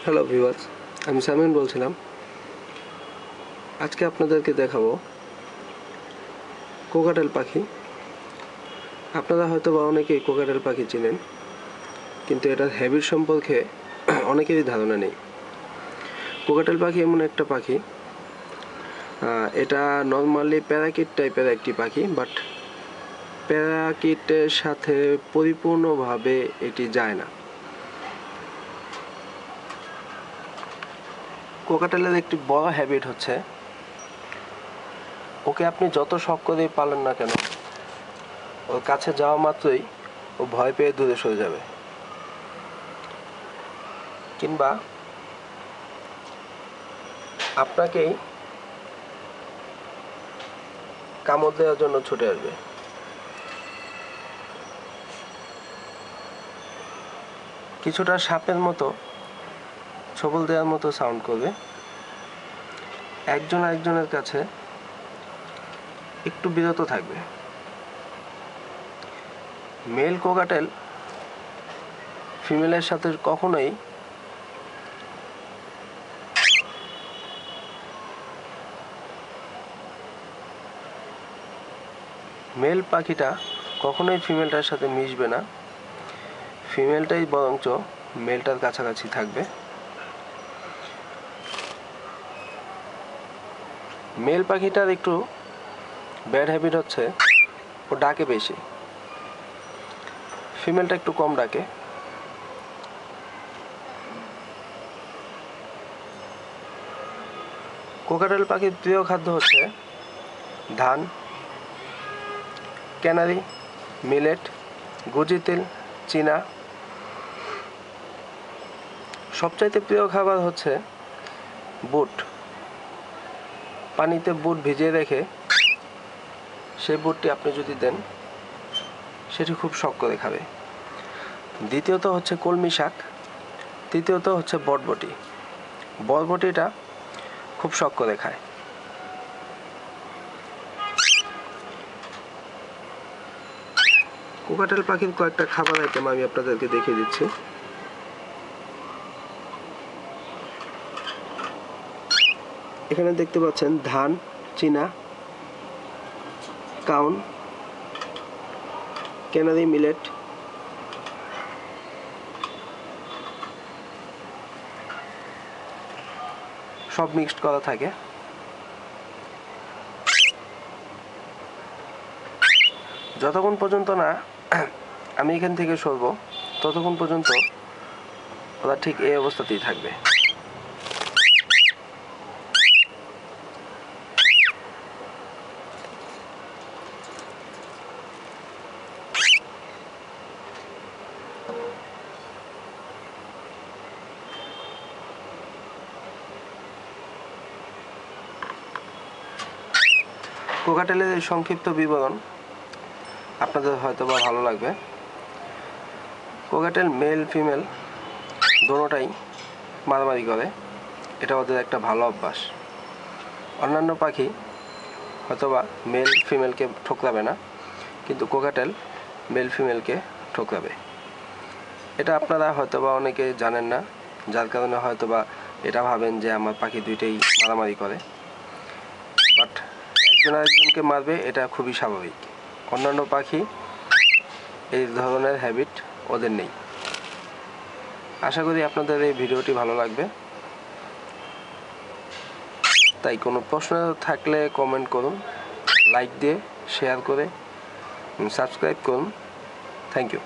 Hello viewers, আমি সামিন বলছিলাম। আজকে আপনাদেরকে দেখাবো কোকাটেল পাখি। আপনারা হয়তো বা অনেকেই কোকাটেল পাখি চিনেন, কিন্তু এটার হ্যাবিট সম্পর্কে অনেকেরই ধারণা নেই। কোকাটেল পাখি এমন একটা পাখি, এটা নর্মালি প্যারাকিট টাইপের একটি পাখি, বাট প্যারাকিটের সাথে পরিপূর্ণভাবে এটি যায় না। কোকাটেলের একটি বড় হ্যাবিট হচ্ছে, ওকে আপনি যত শখ করেই পালেন না কেন, ওর কাছে যাওয়া মাত্রই ও ভয় পেয়ে দূরে সরে যাবে, কিংবা আপনাকেই কামড় দেওয়ার জন্য ছুটে আসবে। কিছুটা সাপের মতো, ছবল দেওয়ার মতো সাউন্ড করবে। একজন আরেকজনের কাছে একটু বিরত থাকবে। মেল কোকাটেল ফিমেলের সাথে কখনোই মেল পাখিটা কখনোই ফিমেলটার সাথে মিশবে না। ফিমেলটাই বরঞ্চ মেলটার কাছাকাছি থাকবে। মেল পাখিটার একটু ব্যাড হ্যাবিট হচ্ছে, ও ডাকে বেশি, ফিমেলটা একটু কম ডাকে। কোকাটেল পাখির প্রিয় খাদ্য হচ্ছে ধান, ক্যানারি, মিলেট, গুজি তেল, চীনা। সবচাইতে প্রিয় খাবার হচ্ছে বুট। পানিতে বুট ভিজিয়ে রেখে সেই বুটটি আপনি যদি দেন, সেটি খুব শখ করে খাবে। দ্বিতীয়ত হচ্ছে কলমি শাক, তৃতীয়ত হচ্ছে বটবটি। বটবটিটা খুব শখ করে খায়। কোকাটেল পাখির কয়েকটা খাবার আইটেম আমি আপনাদেরকে দেখিয়ে দিচ্ছি। এখানে দেখতে পাচ্ছেন ধান, চীনা, কাউন, ক্যানারি, মিলেট, সব মিক্সড করা থাকে। যতক্ষণ পর্যন্ত না আমি এখান থেকে সরব, ততক্ষণ পর্যন্ত ওরা ঠিক এই অবস্থাতেই থাকবে। কোকাটেলের এই সংক্ষিপ্ত বিবরণ আপনাদের হয়তো বা ভালো লাগবে। কোকাটেল মেল ফিমেল দোনোটাই মারামারি করে, এটা ওদের একটা ভালো অভ্যাস। অন্যান্য পাখি হয়তোবা মেল ফিমেলকে ঠোকরাবে না, কিন্তু কোকাটেল মেল ফিমেলকে ঠোকরাবে। এটা আপনারা হয়তোবা অনেকে জানেন না, যার কারণে হয়তোবা এটা ভাবেন যে আমার পাখি দুইটাই মারামারি করে, বাট একজন আরেকজনকে মারবে, এটা খুবই স্বাভাবিক। অন্যান্য পাখি এই ধরনের হ্যাবিট ওদের নেই। আশা করি আপনাদের এই ভিডিওটি ভালো লাগবে। তাই কোনো প্রশ্ন থাকলে কমেন্ট করুন, লাইক দিয়ে শেয়ার করে সাবস্ক্রাইব করুন। Thank you.